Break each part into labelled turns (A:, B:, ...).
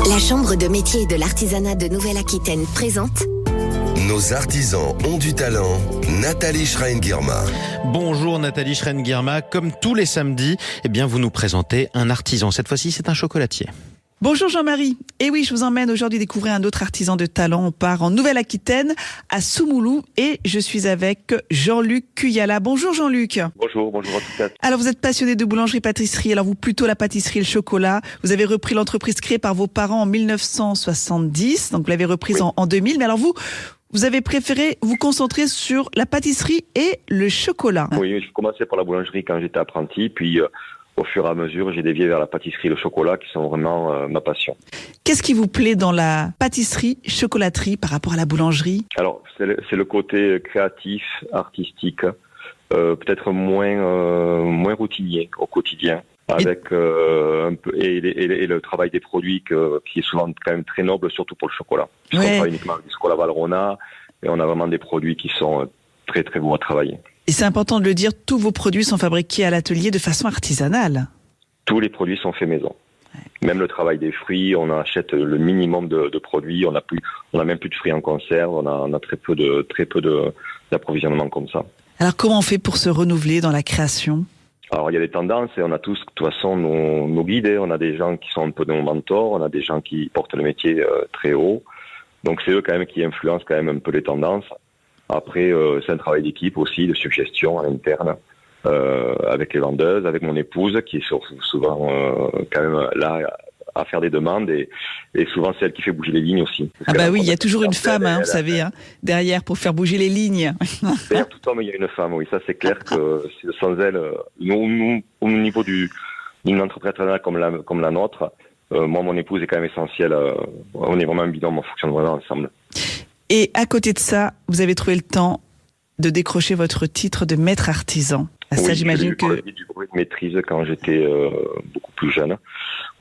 A: La Chambre de métiers et de l'artisanat de Nouvelle-Aquitaine présente
B: Nos artisans ont du talent. Nathalie Schrein-Guirma.
C: Bonjour Nathalie Schrein-Guirma. Comme tous les samedis, vous nous présentez un artisan. Cette fois-ci, c'est un chocolatier.
D: Bonjour Jean-Marie. Et oui, je vous emmène aujourd'hui découvrir un autre artisan de talent. On part en Nouvelle-Aquitaine, à Soumoulou, et je suis avec Jean-Luc Cuyala. Bonjour Jean-Luc.
E: Bonjour à tous.
D: Alors vous êtes passionné de boulangerie-pâtisserie, alors vous plutôt la pâtisserie et le chocolat. Vous avez repris l'entreprise créée par vos parents en 1970, donc vous l'avez reprise en 2000. Mais alors vous avez préféré vous concentrer sur la pâtisserie et le chocolat.
E: Oui, je commençais par la boulangerie quand j'étais apprenti, puis au fur et à mesure, j'ai dévié vers la pâtisserie et le chocolat qui sont vraiment ma passion.
D: Qu'est-ce qui vous plaît dans la pâtisserie, chocolaterie par rapport à la boulangerie ?
E: Alors, c'est le côté créatif, artistique, peut-être moins routinier au quotidien, avec un peu et le travail des produits qui est souvent quand même très noble, surtout pour le chocolat. On travaille uniquement avec du chocolat Valrhona et on a vraiment des produits qui sont très très beaux à travailler.
D: Et c'est important de le dire, tous vos produits sont fabriqués à l'atelier de façon artisanale.
E: Tous les produits sont faits maison. Même le travail des fruits, on achète le minimum de produits. On a même plus de fruits en conserve. On a très peu d'approvisionnement comme ça.
D: Alors comment on fait pour se renouveler dans la création ?
E: Alors il y a des tendances et on a tous de toute façon nos guides. On a des gens qui sont un peu nos mentors. On a des gens qui portent le métier très haut. Donc c'est eux quand même qui influencent quand même un peu les tendances. Après, c'est un travail d'équipe aussi, de suggestion à l'interne, avec les vendeuses, avec mon épouse, qui est souvent quand même là à faire des demandes, et souvent c'est elle qui fait bouger les lignes aussi.
D: Oui, il y a toujours une femme, vous savez, derrière pour faire bouger les lignes.
E: Derrière tout homme, il y a une femme, oui, ça c'est clair que sans elle, nous au niveau d'une entreprise artisanale comme la nôtre, moi, mon épouse est quand même essentielle, on est vraiment un binôme, on fonctionne vraiment ensemble.
D: Et à côté de ça, vous avez trouvé le temps de décrocher votre titre de maître artisan. Ça, j'imagine que...
E: J'ai eu du brevet de maîtrise quand j'étais beaucoup plus jeune.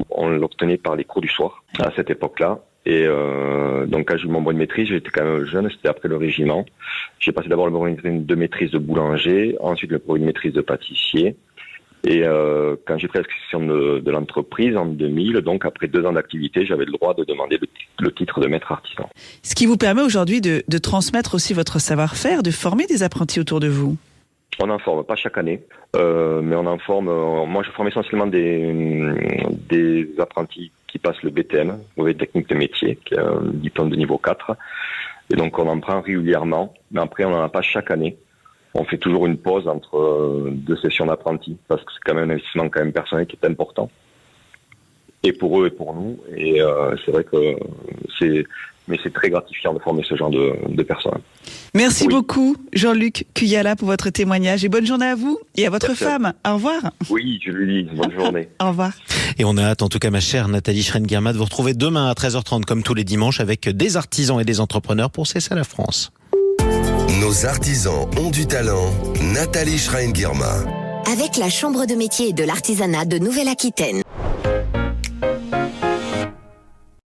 E: On l'obtenait par les cours du soir, à cette époque-là. Et donc, quand j'ai eu mon brevet de maîtrise, j'étais quand même jeune, c'était après le régiment. J'ai passé d'abord le brevet de maîtrise de boulanger, ensuite le brevet de maîtrise de pâtissier. Et quand j'ai pris l'inscription de l'entreprise en 2000, donc après 2 ans d'activité, j'avais le droit de demander le titre de maître artisan. Ce
D: qui vous permet aujourd'hui de transmettre aussi votre savoir-faire, de former des apprentis autour de vous.
E: On en forme, pas chaque année, mais on en forme. Moi, je forme essentiellement des apprentis qui passent le BTM, brevet technique de métier, qui est un diplôme de niveau 4. Et donc, on en prend régulièrement, mais après, on n'en a pas chaque année. On fait toujours une pause entre 2 sessions d'apprentis, parce que c'est quand même un investissement quand même personnel qui est important. Et pour eux et pour nous. Et c'est vrai que c'est très gratifiant de former ce genre de personnes.
D: Merci beaucoup, Jean-Luc Cuyala, pour votre témoignage. Et bonne journée à vous et à votre femme. Au revoir.
E: Oui, je lui dis bonne journée.
D: Au revoir.
C: Et on a hâte, en tout cas, ma chère Nathalie Schrein-Guirma, de vous retrouver demain à 13h30, comme tous les dimanches, avec des artisans et des entrepreneurs pour C'est ça la France.
B: Nos artisans ont du talent. Nathalie Schrein-Guirma.
A: avec la Chambre de métiers et de l'artisanat de Nouvelle-Aquitaine.